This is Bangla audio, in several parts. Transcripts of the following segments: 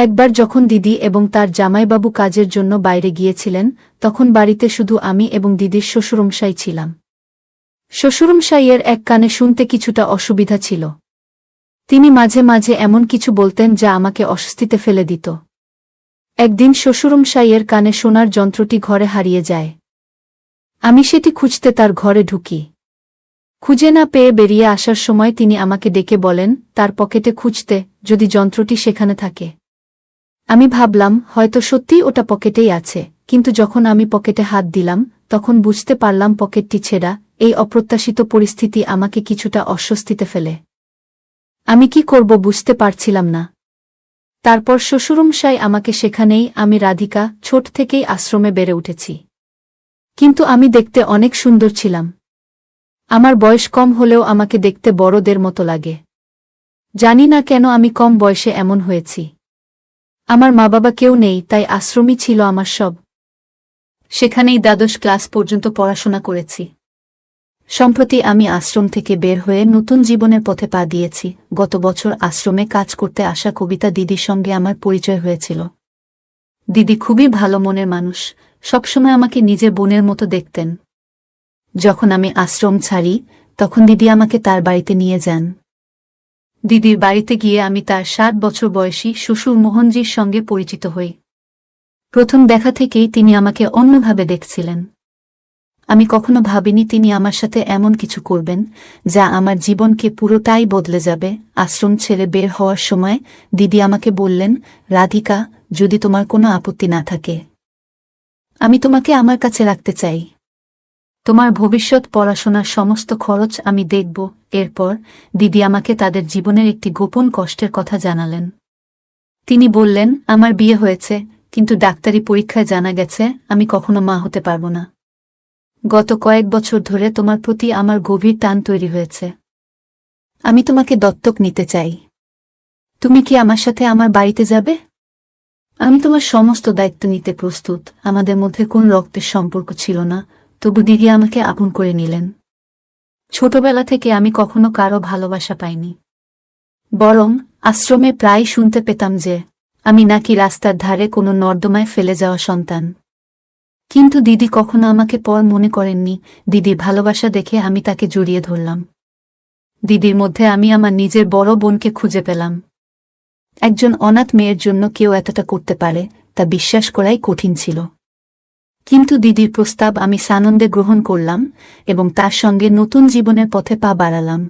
একবার যখন দিদি এবং তার জামাইবাবু কাজের জন্য বাইরে গিয়েছিলেন, তখন বাড়িতে শুধু আমি এবং দিদির শ্বশুরমশাই ছিলাম। শ্বশুরমশাইয়ের এক কানে শুনতে কিছুটা অসুবিধা ছিল। তিনি মাঝে মাঝে এমন কিছু বলতেন যা আমাকে অস্বস্তিতে ফেলে দিত। একদিন শ্বশুরমশাইয়ের কানে শোনার যন্ত্রটি ঘরে হারিয়ে যায়। আমি সেটি খুঁজতে তার ঘরে ঢুকি। খুঁজে না পেয়ে বেরিয়ে আসার সময় তিনি আমাকে ডেকে বলেন তার পকেটে খুঁজতে, যদি যন্ত্রটি সেখানে থাকে। আমি ভাবলাম হয়তো সত্যিই ওটা পকেটেই আছে, কিন্তু যখন আমি পকেটে হাত দিলাম তখন বুঝতে পারলাম পকেটটি ছেঁড়া। এই অপ্রত্যাশিত পরিস্থিতি আমাকে কিছুটা অস্বস্তিতে ফেলে। আমি কি করব বুঝতে পারছিলাম না। তারপর শ্বশুরমশাই আমাকে সেখানেই, আমি রাধিকা ছোট থেকেই আশ্রমে বেড়ে উঠেছি। কিন্তু আমি দেখতে অনেক সুন্দর ছিলাম। আমার বয়স কম হলেও আমাকে দেখতে বড়দের মতো লাগে। জানি না কেন আমি কম বয়সে এমন হয়েছি। আমার মা বাবা কেউ নেই, তাই আশ্রমই ছিল আমার সব। সেখানেই দ্বাদশ ক্লাস পর্যন্ত পড়াশোনা করেছি। সম্প্রতি আমি আশ্রম থেকে বের হয়ে নতুন জীবনের পথে পা দিয়েছি। গত বছর আশ্রমে কাজ করতে আসা কবিতা দিদির সঙ্গে আমার পরিচয় হয়েছিল। দিদি খুবই ভালো মনের মানুষ, সবসময় আমাকে নিজের বোনের মতো দেখতেন। যখন আমি আশ্রম ছাড়ি তখন দিদি আমাকে তার বাড়িতে নিয়ে যান। দিদির বাড়িতে গিয়ে আমি তার 7 বছর বয়সী শ্বশুর মোহনজির সঙ্গে পরিচিত হই। প্রথম দেখা থেকেই তিনি আমাকে অন্যভাবে দেখছিলেন। আমি কখনো ভাবিনি তিনি আমার সাথে এমন কিছু করবেন যা আমার জীবনকে পুরোটাই বদলে যাবে। আশ্রম ছেড়ে বের হওয়ার সময় দিদি আমাকে বললেন, রাধিকা, যদি তোমার কোনো আপত্তি না থাকে, আমি তোমাকে আমার কাছে রাখতে চাই। তোমার ভবিষ্যৎ পড়াশোনার সমস্ত খরচ আমি দেখব। এরপর দিদি আমাকে তাদের জীবনের একটি গোপন কষ্টের কথা জানালেন। তিনি বললেন, আমার বিয়ে হয়েছে, কিন্তু ডাক্তারি পরীক্ষায় জানা গেছে আমি কখনো মা হতে পারব না। গত কয়েক বছর ধরে তোমার প্রতি আমার গভীর টান তৈরি হয়েছে। আমি তোমাকে দত্তক নিতে চাই। তুমি কি আমার সাথে আমার বাড়িতে যাবে? আমি তোমার সমস্ত দায়িত্ব নিতে প্রস্তুত। আমাদের মধ্যে কোন রক্তের সম্পর্ক ছিল না, তবু দিদি আমাকে আপন করে নিলেন। ছোটবেলা থেকে আমি কখনো কারো ভালোবাসা পাইনি। বরং আশ্রমে প্রায় শুনতে পেতাম যে আমি নাকি রাস্তার ধারে কোনো নর্দমায় ফেলে যাওয়া সন্তান। কিন্তু দিদি কখনো আমাকে পর মনে করেননি। দিদির ভালোবাসা দেখে আমি তাকে জড়িয়ে ধরলাম। দিদির মধ্যে আমি আমার নিজের বড় বোনকে খুঁজে পেলাম। একজন অনাথ মেয়ের জন্য কেউ এতটা করতে পারে তা বিশ্বাস করাই কঠিন ছিল। কিন্তু দিদির প্রস্তাব আমি সানন্দে গ্রহণ করলাম এবং তার সঙ্গে নতুন জীবনের পথে পা বাড়ালাম।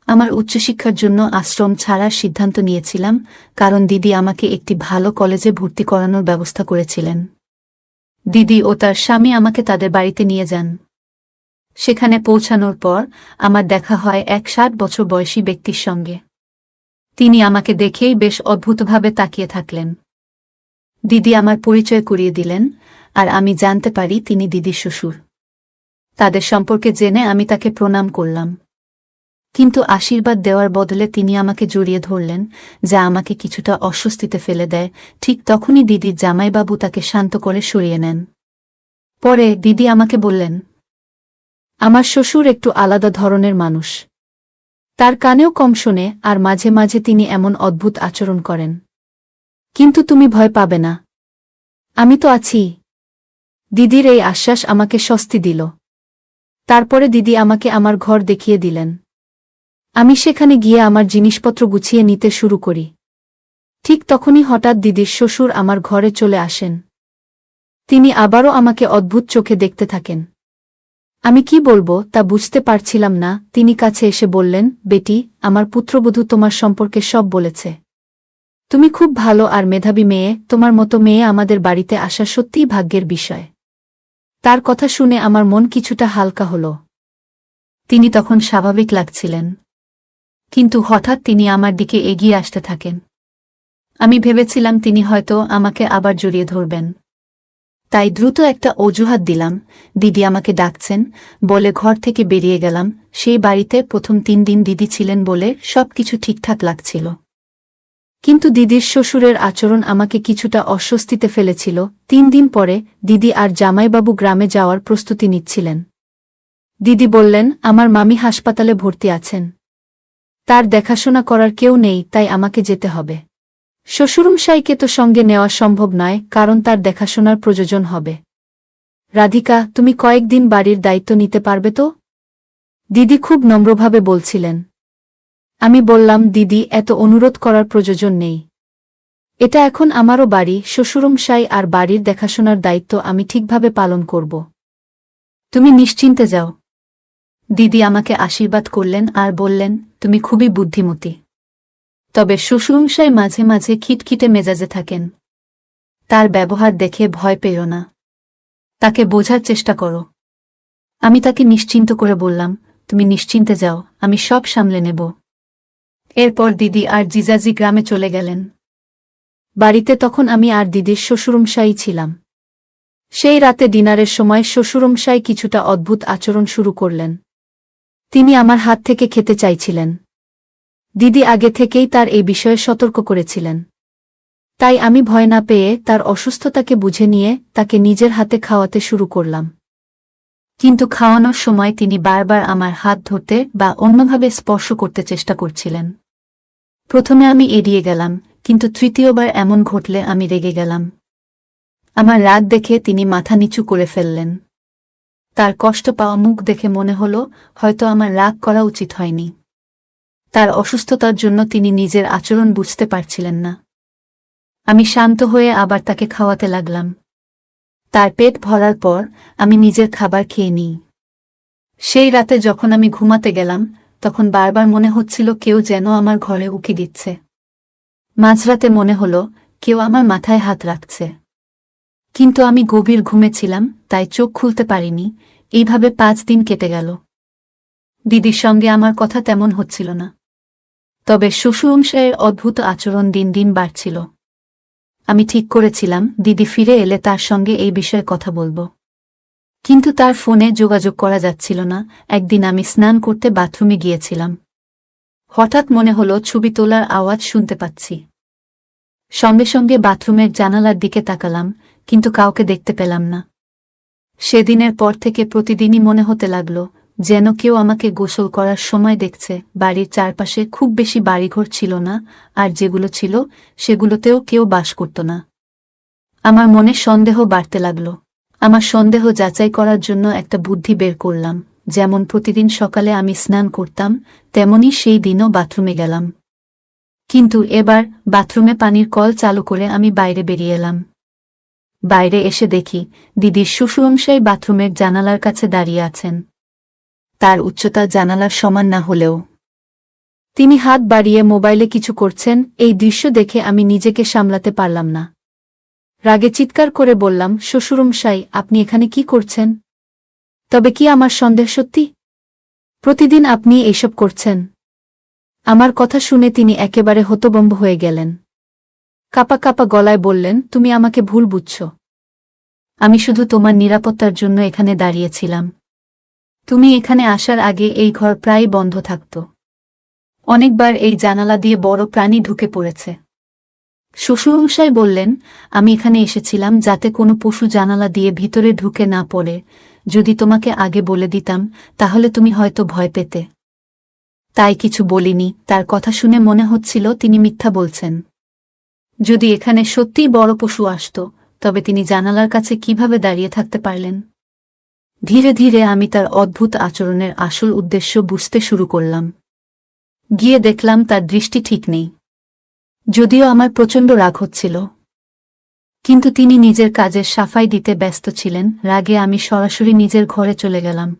আমার উচ্চশিক্ষার জন্য আশ্রম ছাড়ার সিদ্ধান্ত নিয়েছিলাম, কারণ দিদি আমাকে একটি ভালো কলেজে ভর্তি করানোর ব্যবস্থা করেছিলেন। দিদি ও তার স্বামী আমাকে তাদের বাড়িতে নিয়ে যান। সেখানে পৌঁছানোর পর আমার দেখা হয় এক 7 বছর বয়সী ব্যক্তির সঙ্গে। তিনি আমাকে দেখেই বেশ অদ্ভুতভাবে তাকিয়ে থাকলেন। দিদি আমার পরিচয় করিয়ে দিলেন, আর আমি জানতে পারি তিনি দিদির শ্বশুর। তাদের সম্পর্কে জেনে আমি তাকে প্রণাম করলাম। কিন্তু আশীর্বাদ দেওয়ার বদলে তিনি আমাকে জড়িয়ে ধরলেন, যা আমাকে কিছুটা অস্বস্তিতে ফেলে দেয়। ঠিক তখনই দিদির জামাইবাবু তাকে শান্ত করে সরিয়ে নেন। পরে দিদি আমাকে বললেন, আমার শ্বশুর একটু আলাদা ধরনের মানুষ। তার কানেও কম শোনে, আর মাঝে মাঝে তিনি এমন অদ্ভুত আচরণ করেন। কিন্তু তুমি ভয় পাবে না, আমি তো আছি। দিদির এই আশ্বাস আমাকে স্বস্তি দিল। তারপরে দিদি আমাকে আমার ঘর দেখিয়ে দিলেন। আমি সেখানে গিয়ে আমার জিনিসপত্র গুছিয়ে নিতে শুরু করি। ঠিক তখনই হঠাৎ দিদির শ্বশুর আমার ঘরে চলে আসেন। তিনি আবারও আমাকে অদ্ভুত চোখে দেখতে থাকেন। আমি কি বলবো তা বুঝতে পারছিলাম না। তিনি কাছে এসে বললেন, বেটি, আমার পুত্রবধূ তোমার সম্পর্কে সব বলেছে। তুমি খুব ভালো আর মেধাবী মেয়ে, তোমার মতো মেয়ে আমাদের বাড়িতে আসা সত্যিই ভাগ্যের বিষয়। তার কথা শুনে আমার মন কিছুটা হালকা হল। তিনি তখন স্বাভাবিক লাগছিলেন, কিন্তু হঠাৎ তিনি আমার দিকে এগিয়ে আসতে থাকেন। আমি ভেবেছিলাম তিনি হয়তো আমাকে আবার জড়িয়ে ধরবেন, তাই দ্রুত একটা অজুহাত দিলাম। দিদি আমাকে ডাকছেন বলে ঘর থেকে বেরিয়ে গেলাম। সেই বাড়িতে প্রথম 3 দিন দিদি ছিলেন বলে সবকিছু ঠিকঠাক লাগছিল। কিন্তু দিদির শ্বশুরের আচরণ আমাকে কিছুটা অস্বস্তিতে ফেলেছিল। 3 দিন পরে দিদি আর জামাইবাবু গ্রামে যাওয়ার প্রস্তুতি নিচ্ছিলেন। দিদি বললেন, আমার মামি হাসপাতালে ভর্তি আছেন। তার দেখাশোনা করার কেউ নেই, তাই আমাকে যেতে হবে। শ্বশুরমশাইকে তো সঙ্গে নেওয়া সম্ভব নয়, কারণ তার দেখাশোনার প্রয়োজন হবে। রাধিকা, তুমি কয়েকদিন বাড়ির দায়িত্ব নিতে পারবে তো? দিদি খুব নম্রভাবে বলছিলেন। আমি বললাম, দিদি, এত অনুরোধ করার প্রয়োজন নেই। এটা এখন আমারও বাড়ি, শ্বশুরমশাই আর বাড়ির দেখাশোনার দায়িত্ব আমি ঠিকভাবে পালন করব। তুমি নিশ্চিন্তে যাও। দিদি আমাকে আশীর্বাদ করলেন আর বললেন, তুমি খুবই বুদ্ধিমতী। তবে শ্বশুরমশাই মাঝে মাঝে খিটখিটে মেজাজে থাকেন। তার ব্যবহার দেখে ভয় পেও না। তাকে বোঝার চেষ্টা করো। আমি তাকে নিশ্চিন্ত করে বললাম, তুমি নিশ্চিন্তে যাও, আমি সব সামলে নেব। এরপর দিদি আর জিজাজি গ্রামে চলে গেলেন। বাড়িতে তখন আমি আর দিদির শ্বশুরমশাই ছিলাম। সেই রাতে ডিনারের সময় শ্বশুরমশাই কিছুটা অদ্ভুত আচরণ শুরু করলেন। তিনি আমার হাত থেকে খেতে চাইছিলেন। দিদি আগে থেকেই তার এই বিষয়ে সতর্ক করেছিলেন। তাই আমি ভয় না পেয়ে তার অসুস্থতাকে বুঝে নিয়ে তাকে নিজের হাতে খাওয়াতে শুরু করলাম। কিন্তু খাওয়ানোর সময় তিনি বারবার আমার হাত ধরতে বা অন্যভাবে স্পর্শ করতে চেষ্টা করছিলেন। প্রথমে আমি এড়িয়ে গেলাম, কিন্তু তৃতীয়বার এমন ঘটলে আমি রেগে গেলাম। আমার রাগ দেখে তিনি মাথা নিচু করে ফেললেন। তার কষ্ট পাওয়া মুখ দেখে মনে হল হয়তো আমার রাগ করা উচিত হয়নি। তার অসুস্থতার জন্য তিনি নিজের আচরণ বুঝতে পারছিলেন না। আমি শান্ত হয়ে আবার তাকে খাওয়াতে লাগলাম। তার পেট ভরার পর আমি নিজের খাবার খেয়ে নিই। সেই রাতে যখন আমি ঘুমাতে গেলাম, তখন বারবার মনে হচ্ছিল কেউ যেন আমার ঘরে উকি দিচ্ছে। মাঝরাতে মনে হল কেউ আমার মাথায় হাত রাখছে। কিন্তু আমি গভীর ঘুমেছিলাম, তাই চোখ খুলতে পারিনি। এইভাবে 5 দিন কেটে গেল। দিদির সঙ্গে আমার কথা তেমন হচ্ছিল না। তবে শ্বশুরমশাইয়ের অদ্ভুত আচরণ দিন দিন বাড়ছিল। আমি ঠিক করেছিলাম দিদি ফিরে এলে তার সঙ্গে এই বিষয়ে কথা বলবো। কিন্তু তার ফোনে যোগাযোগ করা যাচ্ছিল না। একদিন আমি স্নান করতে বাথরুমে গিয়েছিলাম। হঠাৎ মনে হলো ছবি তোলার আওয়াজ শুনতে পাচ্ছি। সঙ্গে সঙ্গে বাথরুমের জানালার দিকে তাকালাম, কিন্তু কাউকে দেখতে পেলাম না। সেদিনের পর থেকে প্রতিদিনই মনে হতে লাগলো যেন কেউ আমাকে গোসল করার সময় দেখছে। বাড়ির চারপাশে খুব বেশি বাড়িঘর ছিল না, আর যেগুলো ছিল সেগুলোতেও কেউ বাস করত না। আমার মনে সন্দেহ বাড়তে লাগলো। আমার সন্দেহ যাচাই করার জন্য একটা বুদ্ধি বের করলাম। যেমন প্রতিদিন সকালে আমি স্নান করতাম, তেমনি সেই দিনও বাথরুমে গেলাম। কিন্তু এবার বাথরুমে পানির কল চালু করে আমি বাইরে বেরিয়ে এলাম। বাইরে এসে দেখি দিদির শ্বশুরমশাই বাথরুমের জানালার কাছে দাঁড়িয়ে আছেন। তার উচ্চতা জানালার সমান না হলেও তিনি হাত বাড়িয়ে মোবাইলে কিছু করছেন। এই দৃশ্য দেখে আমি নিজেকে সামলাতে পারলাম না। রাগে চিৎকার করে বললাম, শ্বশুরমশাই, আপনি এখানে কি করছেন? তবে কি আমার সন্দেহ সত্যি? প্রতিদিন আপনি এইসব করছেন? আমার কথা শুনে তিনি একেবারে হতভম্ব হয়ে গেলেন। কাঁপা কাঁপা গলায় বললেন, তুমি আমাকে ভুল বুঝছ। আমি শুধু তোমার নিরাপত্তার জন্য এখানে দাঁড়িয়েছিলাম। তুমি এখানে আসার আগে এই ঘর প্রায় বন্ধ থাকত। অনেকবার এই জানালা দিয়ে বড় প্রাণী ঢুকে পড়েছে। শ্বশুরমশাই বললেন, আমি এখানে এসেছিলাম যাতে কোনো পশু জানালা দিয়ে ভিতরে ঢুকে না পড়ে। যদি তোমাকে আগে বলে দিতাম তাহলে তুমি হয়তো ভয় পেতে। তাই কিছু বলিনি। তার কথা শুনে মনে হচ্ছিল তিনি মিথ্যা বলছেন। যদি এখানে সত্যিই বড় পশু আসত, তবে তিনি জানালার কাছে কিভাবে দাঁড়িয়ে থাকতে পারলেন? ধীরে ধীরে আমি তার অদ্ভুত আচরণের আসল উদ্দেশ্য বুঝতে শুরু করলাম। গিয়ে দেখলাম তার দৃষ্টি ঠিক নেই। যদিও আমার প্রচণ্ড রাগ হচ্ছিল, কিন্তু তিনি নিজের কাজের সাফাই দিতে ব্যস্ত ছিলেন। রাগে আমি সরাসরি নিজের ঘরে চলে গেলাম।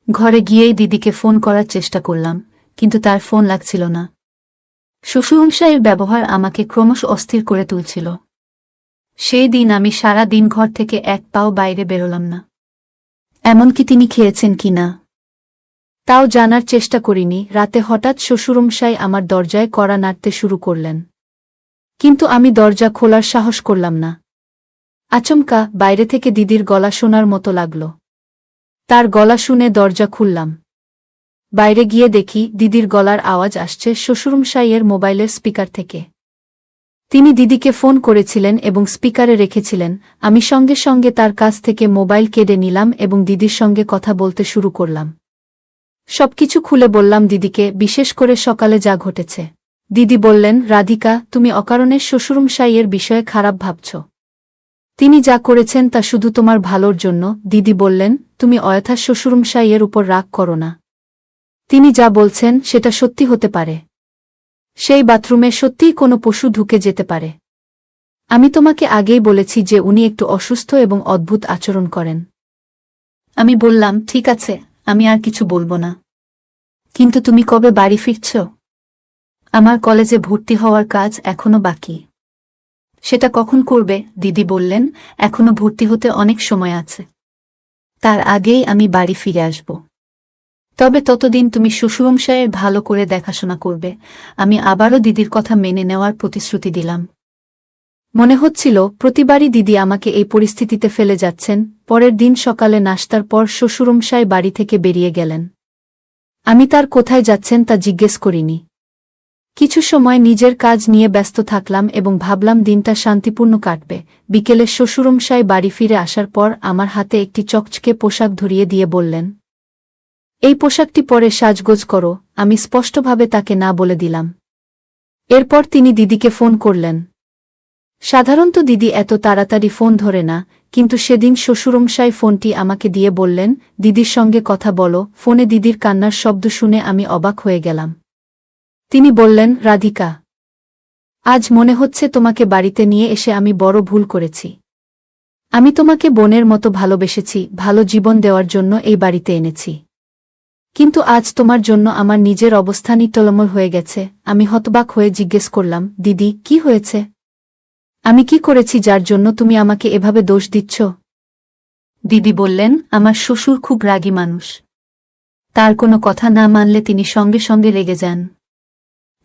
ঘরে গিয়েই দিদিকে ফোন করার চেষ্টা করলাম, কিন্তু তার ফোন লাগছিল না। শ্বশুরমশাইয়ের ব্যবহার আমাকে ক্রমশ অস্থির করে তুলছিল। সেই দিন আমি সারা দিন ঘর থেকে এক পাও বাইরে বেরোলাম না। এমনকি তিনি খেয়েছেন কিনা তাও জানার চেষ্টা করিনি। রাতে হঠাৎ শ্বশুরমশাই আমার দরজায় কড়া নাড়তে শুরু করলেন, কিন্তু আমি দরজা খোলার সাহস করলাম না। আচমকা বাইরে থেকে দিদির গলা শোনার মতো লাগল। তার গলা শুনে দরজা খুললাম। বাইরে গিয়ে দেখি দিদির গলার আওয়াজ আসছে শ্বশুরমশাইয়ের মোবাইলের স্পিকার থেকে। তিনি দিদিকে ফোন করেছিলেন এবং স্পিকারে রেখেছিলেন। আমি সঙ্গে সঙ্গে তার কাছ থেকে মোবাইল কেড়ে নিলাম এবং দিদির সঙ্গে কথা বলতে শুরু করলাম। সবকিছু খুলে বললাম দিদিকে, বিশেষ করে সকালে যা ঘটেছে। দিদি বললেন, রাধিকা, তুমি অকারণে শ্বশুরমশাইয়ের বিষয়ে খারাপ ভাবছ। তিনি যা করেছেন তা শুধু তোমার ভালোর জন্য। দিদি বললেন, তুমি অযথা শ্বশুরমশাইয়ের উপর রাগ করো না। তিনি যা বলছেন সেটা সত্যি হতে পারে। সেই বাথরুমে সত্যিই কোনো পশু ঢুকে যেতে পারে। আমি তোমাকে আগেই বলেছি যে উনি একটু অসুস্থ এবং অদ্ভুত আচরণ করেন। আমি বললাম, ঠিক আছে, আমি আর কিছু বলবো না। কিন্তু তুমি কবে বাড়ি ফিরছ? আমার কলেজে ভর্তি হওয়ার কাজ এখনো বাকি। সেটা কখন করবে? দিদি বললেন, এখনো ভর্তি হতে অনেক সময় আছে। তার আগেই আমি বাড়ি ফিরে আসব। তবে ততদিন তুমি শ্বশুরমশাইয়ের ভালো করে দেখাশোনা করবে। আমি আবারও দিদির কথা মেনে নেওয়ার প্রতিশ্রুতি দিলাম। মনে হচ্ছিল প্রতিবারই দিদি আমাকে এই পরিস্থিতিতে ফেলে যাচ্ছেন। পরের দিন সকালে নাশতার পর শ্বশুরমশাই বাড়ি থেকে বেরিয়ে গেলেন। আমি তার কোথায় যাচ্ছেন তা জিজ্ঞেস করিনি। কিছু সময় নিজের কাজ নিয়ে ব্যস্ত থাকলাম এবং ভাবলাম দিনটা শান্তিপূর্ণ কাটবে। বিকেলে শ্বশুরমশাই বাড়ি ফিরে আসার পর আমার হাতে একটি চকচকে পোশাক ধরিয়ে দিয়ে বললেন, এই পোশাকটি পরে সাজগোজ করো। আমি স্পষ্টভাবে তাকে না বলে দিলাম। এরপর তিনি দিদিকে ফোন করলেন। সাধারণত দিদি এত তাড়াতাড়ি ফোন ধরে না, কিন্তু সেদিন শ্বশুরমশাই ফোনটি আমাকে দিয়ে বললেন, দিদির সঙ্গে কথা বলো। ফোনে দিদির কান্নার শব্দ শুনে আমি অবাক হয়ে গেলাম। তিনি বললেন, রাধিকা, আজ মনে হচ্ছে তোমাকে বাড়িতে নিয়ে এসে আমি বড় ভুল করেছি। আমি তোমাকে বোনের মতো ভালোবেসেছি, ভালো জীবন দেওয়ার জন্য এই বাড়িতে এনেছি। কিন্তু আজ তোমার জন্য আমার নিজের অবস্থানই টলমল হয়ে গেছে। আমি হতবাক হয়ে জিজ্ঞেস করলাম, দিদি, কি হয়েছে? আমি কি করেছি যার জন্য তুমি আমাকে এভাবে দোষ দিচ্ছ? দিদি বললেন, আমার শ্বশুর খুব রাগী মানুষ। তার কোনো কথা না মানলে তিনি সঙ্গে সঙ্গে রেগে যান।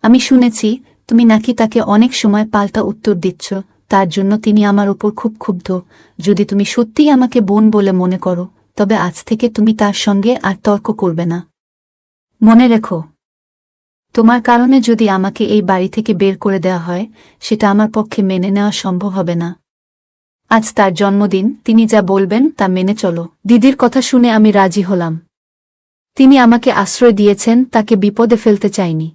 আমি শুনেছি তুমি নাকি তাকে অনেক সময় পাল্টা উত্তর দিচ্ছ। তার জন্য তিনি আমার উপর খুব ক্ষুব্ধ। যদি তুমি সত্যিই আমাকে বোন বলে মনে করো, তবে আজ থেকে তুমি তার সঙ্গে আর তর্ক করবে না। মনে রেখো, তোমার কারণে যদি আমাকে এই বাড়ি থেকে বের করে দেওয়া হয়, সেটা আমার পক্ষে মেনে নেওয়া সম্ভব হবে না। আজ তার জন্মদিন, তিনি যা বলবেন তা মেনে চলো। দিদির কথা শুনে আমি রাজি হলাম। তিনি আমাকে আশ্রয় দিয়েছেন, তাকে বিপদে ফেলতে চাইনি।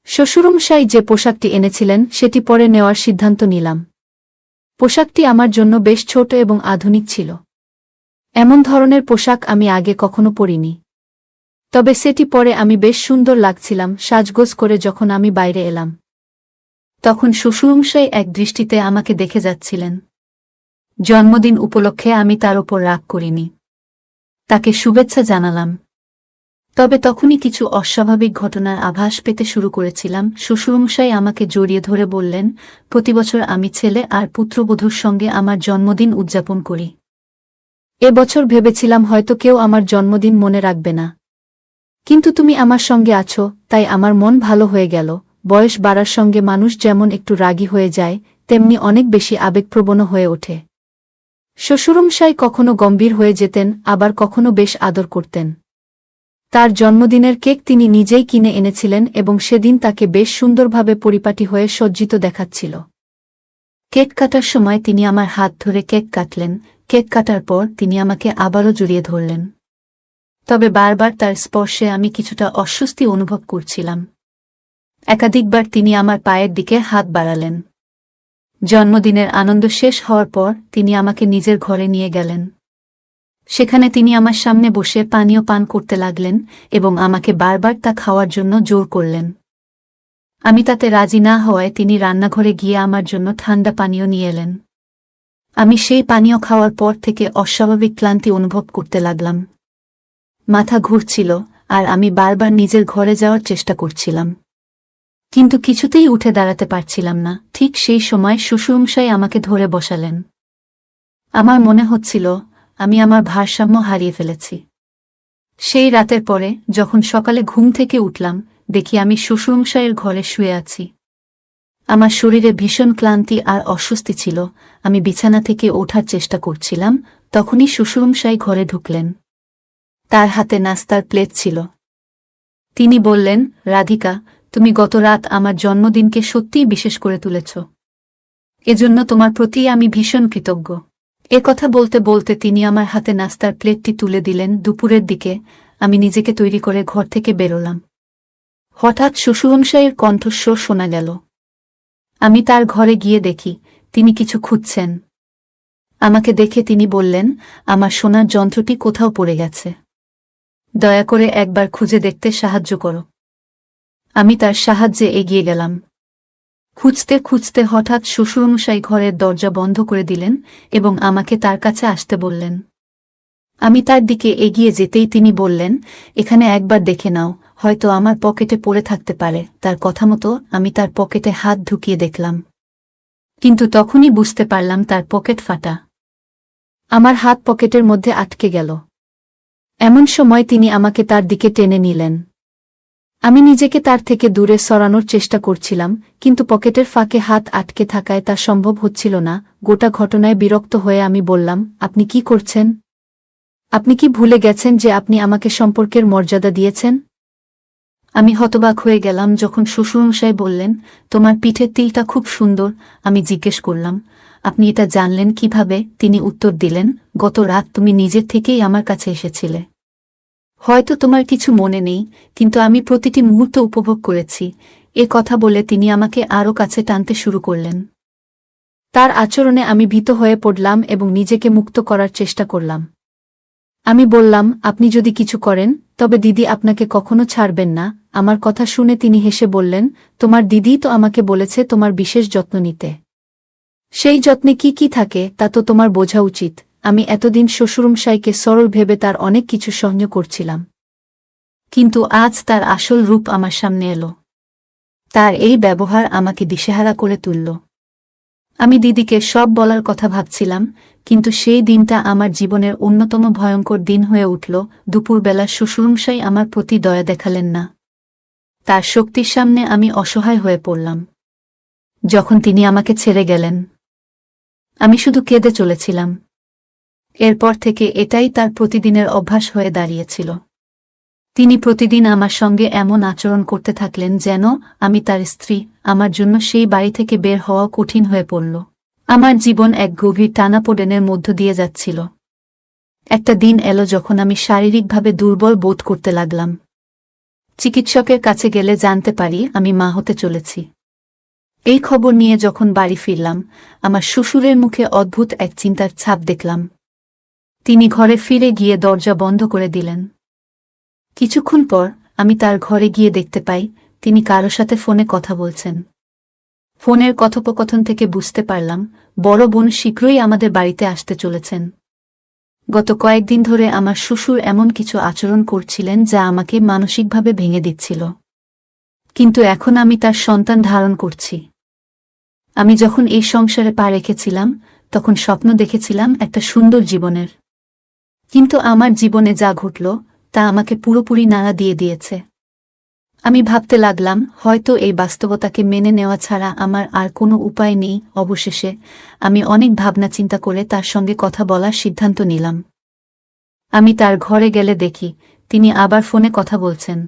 শ্বশুরমশাই যে পোশাকটি এনেছিলেন সেটি পরে নেওয়ার সিদ্ধান্ত নিলাম। পোশাকটি আমার জন্য বেশ ছোট এবং আধুনিক ছিল। এমন ধরনের পোশাক আমি আগে কখনো পরিনি। তবে সেটি পরে আমি বেশ সুন্দর লাগছিলাম। সাজগোজ করে যখন আমি বাইরে এলাম, তখন শ্বশুরমশাই এক দৃষ্টিতে আমাকে দেখে যাচ্ছিলেন। জন্মদিন উপলক্ষে আমি তার ওপর রাগ করিনি। তাকে শুভেচ্ছা জানালাম। তবে তখনই কিছু অস্বাভাবিক ঘটনার আভাস পেতে শুরু করেছিলাম। শ্বশুরমশাই আমাকে জড়িয়ে ধরে বললেন, প্রতিবছর আমি ছেলে আর পুত্রবধূর সঙ্গে আমার জন্মদিন উদযাপন করি। এবছর ভেবেছিলাম হয়তো কেউ আমার জন্মদিন মনে রাখবে না, কিন্তু তুমি আমার সঙ্গে আছো, তাই আমার মন ভালো হয়ে গেল। বয়স বাড়ার সঙ্গে মানুষ যেমন একটু রাগী হয়ে যায়, তেমনি অনেক বেশি আবেগপ্রবণ হয়ে ওঠে। শ্বশুরমশাই কখনো গম্ভীর হয়ে যেতেন, আবার কখনো বেশ আদর করতেন। তার জন্মদিনের কেক তিনি নিজেই কিনে এনেছিলেন এবং সেদিন তাকে বেশ সুন্দরভাবে পরিপাটি হয়ে সজ্জিত দেখাচ্ছিল। কেক কাটার সময় তিনি আমার হাত ধরে কেক কাটলেন। কেক কাটার পর তিনি আমাকে আবারও জড়িয়ে ধরলেন। তবে বারবার তার স্পর্শে আমি কিছুটা অস্বস্তি অনুভব করছিলাম। একাধিকবার তিনি আমার পায়ের দিকে হাত বাড়ালেন। জন্মদিনের আনন্দ শেষ হওয়ার পর তিনি আমাকে নিজের ঘরে নিয়ে গেলেন। সেখানে তিনি আমার সামনে বসে পানীয় পান করতে লাগলেন এবং আমাকে বারবার তা খাওয়ার জন্য জোর করলেন। আমি তাতে রাজি না হওয়ায় তিনি রান্নাঘরে গিয়ে আমার জন্য ঠান্ডা পানীয় নিয়ে এলেন। আমি সেই পানীয় খাওয়ার পর থেকে অস্বাভাবিক ক্লান্তি অনুভব করতে লাগলাম। মাথা ঘুরছিল আর আমি বারবার নিজের ঘরে যাওয়ার চেষ্টা করছিলাম, কিন্তু কিছুতেই উঠে দাঁড়াতে পারছিলাম না। ঠিক সেই সময় শ্বশুরমশাই আমাকে ধরে বসালেন। আমার মনে হচ্ছিল আমি আমার ভারসাম্য হারিয়ে ফেলেছি। সেই রাতের পরে যখন সকালে ঘুম থেকে উঠলাম, দেখি আমি শ্বশুরমশাইয়ের ঘরে শুয়ে আছি। আমার শরীরে ভীষণ ক্লান্তি আর অস্বস্তি ছিল। আমি বিছানা থেকে ওঠার চেষ্টা করছিলাম, তখনই শ্বশুরমশাই ঘরে ঢুকলেন। তার হাতে নাস্তার প্লেট ছিল। তিনি বললেন, রাধিকা, তুমি গত রাত আমার জন্মদিনকে সত্যিই বিশেষ করে তুলেছ। এজন্য তোমার প্রতি আমি ভীষণ কৃতজ্ঞ। কথা বলতে বলতে তিনি আমার হাতে নাস্তার প্লেটটি তুলে দিলেন। দুপুরের দিকে আমি নিজেকে তৈরি করে ঘর থেকে বেরোলাম। হঠাৎ শ্বশুরমশাইয়ের কণ্ঠস্বর শোনা গেল। আমি তার ঘরে গিয়ে দেখি তিনি কিছু খুঁজছেন। আমাকে দেখে তিনি বললেন, আমার সোনার যন্ত্রটি কোথাও পড়ে গেছে, দয়া করে একবার খুঁজে দেখতে সাহায্য করো। আমি তার সাহায্যে এগিয়ে গেলাম। খুঁজতে খুঁজতে হঠাৎ শ্বশুরমশাই ঘরের দরজা বন্ধ করে দিলেন এবং আমাকে তার কাছে আসতে বললেন। আমি তার দিকে এগিয়ে যেতেই তিনি বললেন, এখানে একবার দেখে নাও, হয়তো আমার পকেটে পড়ে থাকতে পারে। তার কথা মতো আমি তার পকেটে হাত ঢুকিয়ে দেখলাম, কিন্তু তখনই বুঝতে পারলাম তার পকেট ফাটা। আমার হাত পকেটের মধ্যে আটকে গেল। এমন সময় তিনি আমাকে তার দিকে টেনে নিলেন। আমি নিজেকে তার থেকে দূরে সরানোর চেষ্টা করছিলাম, কিন্তু পকেটের ফাঁকে হাত আটকে থাকায় তা সম্ভব হচ্ছিল না। গোটা ঘটনায় বিরক্ত হয়ে আমি বললাম, আপনি কি করছেন? আপনি কি ভুলে গেছেন যে আপনি আমাকে সম্পর্কের মর্যাদা দিয়েছেন? আমি হতবাক হয়ে গেলাম যখন শ্বশুরমশাই বললেন, তোমার পিঠের তিলটা খুব সুন্দর। আমি জিজ্ঞেস করলাম, আপনি এটা জানলেন কিভাবে? তিনি উত্তর দিলেন, গত রাত তুমি নিজের থেকেই আমার কাছে এসেছিলে। হয়তো তোমার কিছু মনে নেই, কিন্তু আমি প্রতিটি মুহূর্ত উপভোগ করেছি। এ কথা বলে তিনি আমাকে আরও কাছে টানতে শুরু করলেন। তার আচরণে আমি ভীত হয়ে পড়লাম এবং নিজেকে মুক্ত করার চেষ্টা করলাম। আমি বললাম, আপনি যদি কিছু করেন তবে দিদি আপনাকে কখনো ছাড়বেন না। আমার কথা শুনে তিনি হেসে বললেন, তোমার দিদিই তো আমাকে বলেছে তোমার বিশেষ যত্ন নিতে। সেই যত্নে কি কি থাকে তা তো তোমার বোঝা উচিত। আমি এতদিন শ্বশুরমশাইকে সরল ভেবে তার অনেক কিছু সহ্য করছিলাম, কিন্তু আজ তার আসল রূপ আমার সামনে এলো। তার এই ব্যবহার আমাকে দিশেহারা করে তুলল। আমি দিদিকে সব বলার কথা ভাবছিলাম, কিন্তু সেই দিনটা আমার জীবনের অন্যতম ভয়ঙ্কর দিন হয়ে উঠল। দুপুরবেলা শ্বশুরমশাই আমার প্রতি দয়া দেখালেন না। তার শক্তির সামনে আমি অসহায় হয়ে পড়লাম। যখন তিনি আমাকে ছেড়ে গেলেন, আমি শুধু কেঁদে চলেছিলাম। এরপর থেকে এটাই তার প্রতিদিনের অভ্যাস হয়ে দাঁড়িয়েছিল। তিনি প্রতিদিন আমার সঙ্গে এমন আচরণ করতে থাকলেন যেন আমি তার স্ত্রী। আমার জন্য সেই বাড়ি থেকে বের হওয়া কঠিন হয়ে পড়ল। আমার জীবন এক গভীর টানাপোড়েনের মধ্য দিয়ে যাচ্ছিল। একটা দিন এলো যখন আমি শারীরিকভাবে দুর্বল বোধ করতে লাগলাম। চিকিৎসকের কাছে গেলে জানতে পারি আমি মা হতে চলেছি। এই খবর নিয়ে যখন বাড়ি ফিরলাম, আমার শ্বশুরের মুখে অদ্ভুত এক চিন্তার ছাপ দেখলাম। তিনি ঘরে ফিরে গিয়ে দরজা বন্ধ করে দিলেন। কিছুক্ষণ পর আমি তার ঘরে গিয়ে দেখতে পাই তিনি কারো সাথে ফোনে কথা বলছেন। ফোনের কথোপকথন থেকে বুঝতে পারলাম বড় বোন শীঘ্রই আমাদের বাড়িতে আসতে চলেছেন। গত কয়েকদিন ধরে আমার শ্বশুর এমন কিছু আচরণ করছিলেন যা আমাকে মানসিকভাবে ভেঙে দিচ্ছিল, কিন্তু এখন আমি তার সন্তান ধারণ করছি। আমি যখন এই সংসারে পা রেখেছিলাম তখন স্বপ্ন দেখেছিলাম একটা সুন্দর জীবনের, কিন্তু আমার জীবনে যা ঘটল তা আমাকে পুরোপুরি নাড়া দিয়ে দিয়েছে। আমি ভাবতে লাগলাম হয়তো এই বাস্তবতাকে মেনে নেওয়া ছাড়া আমার আর কোনো উপায় নেই। অবশেষে আমি অনেক ভাবনা চিন্তা করে তার সঙ্গে কথা বলার সিদ্ধান্ত নিলাম। আমি তার ঘরে গেলে দেখি তিনি আবার ফোনে কথা বলছেন।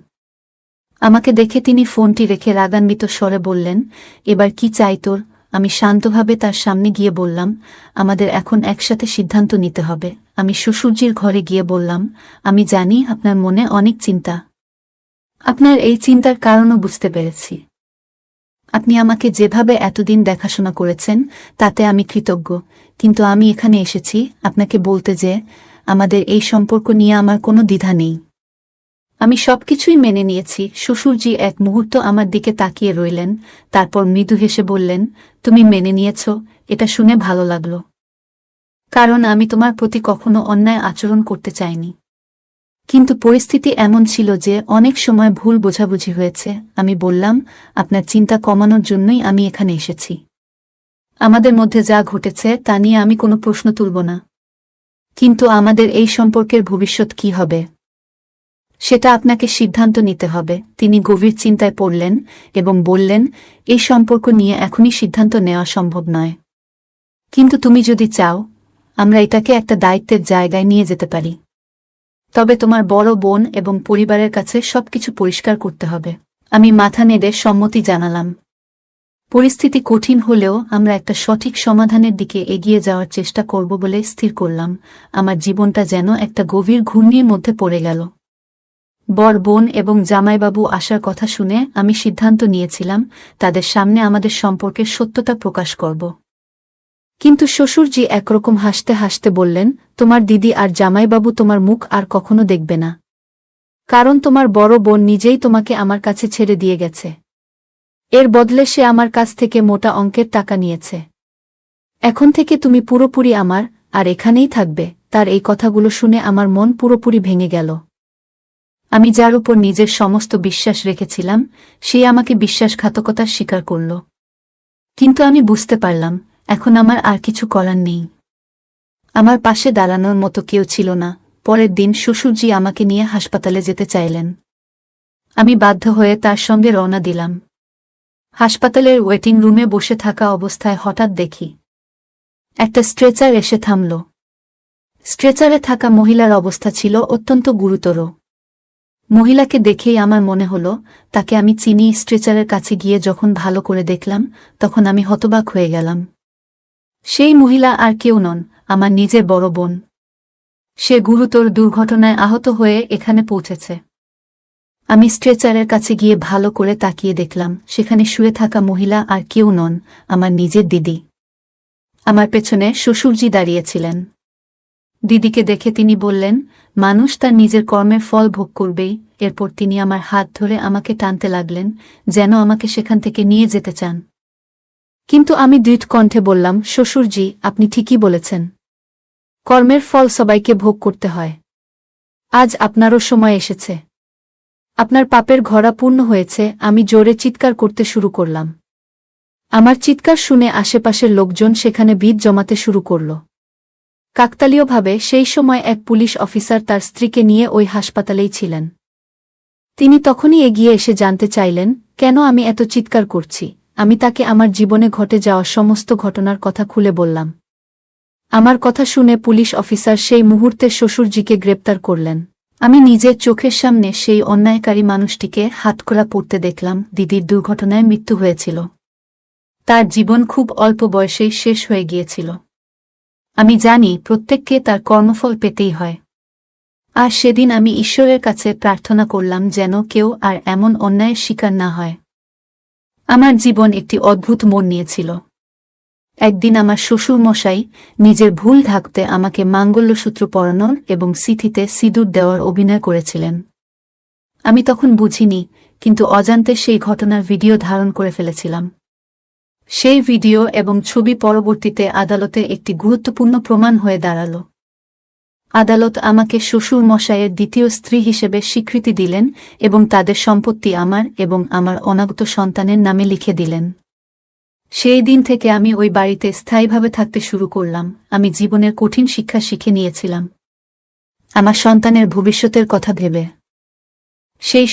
আমাকে দেখে তিনি ফোনটি রেখে রাগান্বিত স্বরে বললেন, এবার কি চাই তোর? আমি শান্তভাবে তার সামনে গিয়ে বললাম, আমাদের এখন একসাথে সিদ্ধান্ত নিতে হবে। আমি শ্বশুরজির ঘরে গিয়ে বললাম, আমি জানি আপনার মনে অনেক চিন্তা। আপনার এই চিন্তার কারণও বুঝতে পেরেছি। আপনি আমাকে যেভাবে এতদিন দেখাশোনা করেছেন তাতে আমি কৃতজ্ঞ, কিন্তু আমি এখানে এসেছি আপনাকে বলতে যে আমাদের এই সম্পর্ক নিয়ে আমার কোনো দ্বিধা নেই। আমি সবকিছুই মেনে নিয়েছি। শ্বশুরজি এক মুহূর্ত আমার দিকে তাকিয়ে রইলেন, তারপর মৃদু হেসে বললেন, তুমি মেনে নিয়েছ, এটা শুনে ভালো লাগল, কারণ আমি তোমার প্রতি কখনো অন্যায় আচরণ করতে চাইনি। কিন্তু পরিস্থিতি এমন ছিল যে অনেক সময় ভুল বোঝাবুঝি হয়েছে। আমি বললাম, আপনার চিন্তা কমানোর জন্যই আমি এখানে এসেছি। আমাদের মধ্যে যা ঘটেছে তা নিয়ে আমি কোনো প্রশ্ন তুলব না, কিন্তু আমাদের এই সম্পর্কের ভবিষ্যৎ কি হবে সেটা আপনাকে সিদ্ধান্ত নিতে হবে। তিনি গভীর চিন্তায় পড়লেন এবং বললেন, এই সম্পর্ক নিয়ে এখনই সিদ্ধান্ত নেওয়া সম্ভব নয়, কিন্তু তুমি যদি চাও আমরা এটাকে একটা দায়িত্বের জায়গায় নিয়ে যেতে পারি। তবে তোমার বড় বোন এবং পরিবারের কাছে সবকিছু পরিষ্কার করতে হবে। আমি মাথা নেড়ে সম্মতি জানালাম। পরিস্থিতি কঠিন হলেও আমরা একটা সঠিক সমাধানের দিকে এগিয়ে যাওয়ার চেষ্টা করব বলে স্থির করলাম। আমার জীবনটা যেন একটা গভীর ঘূর্ণির মধ্যে পড়ে গেল। বর বোন এবং জামাইবাবু আসার কথা শুনে আমি সিদ্ধান্ত নিয়েছিলাম তাদের সামনে আমাদের সম্পর্কের সত্যতা প্রকাশ করব। কিন্তু শ্বশুরজি একরকম হাসতে হাসতে বললেন, তোমার দিদি আর জামাইবাবু তোমার মুখ আর কখনো দেখবে না। কারণ তোমার বড় বোন নিজেই তোমাকে আমার কাছে ছেড়ে দিয়ে গেছে। এর বদলে সে আমার কাছ থেকে মোটা অঙ্কের টাকা নিয়েছে। এখন থেকে তুমি পুরোপুরি আমার, আর এখানেই থাকবে। তার এই কথাগুলো শুনে আমার মন পুরোপুরি ভেঙে গেল। আমি যার উপর নিজের সমস্ত বিশ্বাস রেখেছিলাম, সে আমাকে বিশ্বাসঘাতকতার স্বীকার করল। কিন্তু আমি বুঝতে পারলাম, এখন আমার আর কিছু করার নেই। আমার পাশে দাঁড়ানোর মতো কেউ ছিল না। পরের দিন শ্বশুরজি আমাকে নিয়ে হাসপাতালে যেতে চাইলেন। আমি বাধ্য হয়ে তার সঙ্গে রওনা দিলাম। হাসপাতালের ওয়েটিং রুমে বসে থাকা অবস্থায় হঠাৎ দেখি একটা স্ট্রেচার এসে থামল। স্ট্রেচারে থাকা মহিলার অবস্থা ছিল অত্যন্ত গুরুতর। মহিলাকে দেখেই আমার মনে হল তাকে আমি চিনি। স্ট্রেচারের কাছে গিয়ে যখন ভালো করে দেখলাম, তখন আমি হতবাক হয়ে গেলাম। সেই মহিলা আর কেউ নন, আমার নিজের বড় বোন। সে গুরুতর দুর্ঘটনায় আহত হয়ে এখানে পৌঁছেছে। আমি স্ট্রেচারের কাছে গিয়ে ভালো করে তাকিয়ে দেখলাম, সেখানে শুয়ে থাকা মহিলা আর কেউ নন, আমার নিজের দিদি। আমার পেছনে শ্বশুরজি দাঁড়িয়েছিলেন। দিদিকে দেখে তিনি বললেন, মানুষ তার নিজের কর্মের ফল ভোগ করবেই। এরপর তিনি আমার হাত ধরে আমাকে টানতে লাগলেন, যেন আমাকে সেখান থেকে নিয়ে যেতে চান। কিন্তু আমি দৃঢ় কণ্ঠে বললাম, শ্বশুরজি, আপনি ঠিকই বলেছেন। কর্মের ফল সবাইকে ভোগ করতে হয়। আজ আপনারও সময় এসেছে। আপনার পাপের ঘড়া পূর্ণ হয়েছে। আমি জোরে চিৎকার করতে শুরু করলাম। আমার চিৎকার শুনে আশেপাশের লোকজন সেখানে ভিড় জমাতে শুরু করল। কাকতালীয়ভাবে সেই সময় এক পুলিশ অফিসার তার স্ত্রীকে নিয়ে ওই হাসপাতালেই ছিলেন। তিনি তখনই এগিয়ে এসে জানতে চাইলেন কেন আমি এত চিৎকার করছি। আমি তাকে আমার জীবনে ঘটে যাওয়া সমস্ত ঘটনার কথা খুলে বললাম। আমার কথা শুনে পুলিশ অফিসার সেই মুহূর্তে শ্বশুরজিকে গ্রেপ্তার করলেন। আমি নিজের চোখের সামনে সেই অন্যায়কারী মানুষটিকে হাতকড়া পড়তে দেখলাম। দিদির দুর্ঘটনায় মৃত্যু হয়েছিল। তার জীবন খুব অল্প বয়সেই শেষ হয়ে গিয়েছিল। আমি জানি প্রত্যেককে তার কর্মফল পেতেই হয়। আর সেদিন আমি ঈশ্বরের কাছে প্রার্থনা করলাম যেন কেউ আর এমন অন্যায়ের শিকার না হয়। আমার জীবন একটি অদ্ভুত মোড় নিয়েছিল। একদিন আমার শ্বশুর মশাই নিজের ভুল ঢাকতে আমাকে মাঙ্গল্যসূত্র পরানোর এবং সিঁথিতে সিঁদুর দেওয়ার অভিনয় করেছিলেন। আমি তখন বুঝিনি, কিন্তু অজান্তে সেই ঘটনার ভিডিও ধারণ করে ফেলেছিলাম। সেই ভিডিও এবং ছবি পরবর্তীতে আদালতে একটি গুরুত্বপূর্ণ প্রমাণ হয়ে দাঁড়াল। আদালত আমাকে শ্বশুর মশাইয়ের দ্বিতীয় স্ত্রী হিসেবে স্বীকৃতি দিলেন এবং তাদের সম্পত্তি আমার এবং আমার অনাগত সন্তানের নামে লিখে দিলেন। সেই দিন থেকে আমি ওই বাড়িতে স্থায়ীভাবে থাকতে শুরু করলাম। আমি জীবনের কঠিন শিক্ষা শিখে নিয়েছিলাম, আমার সন্তানের ভবিষ্যতের কথা ভেবে। সেই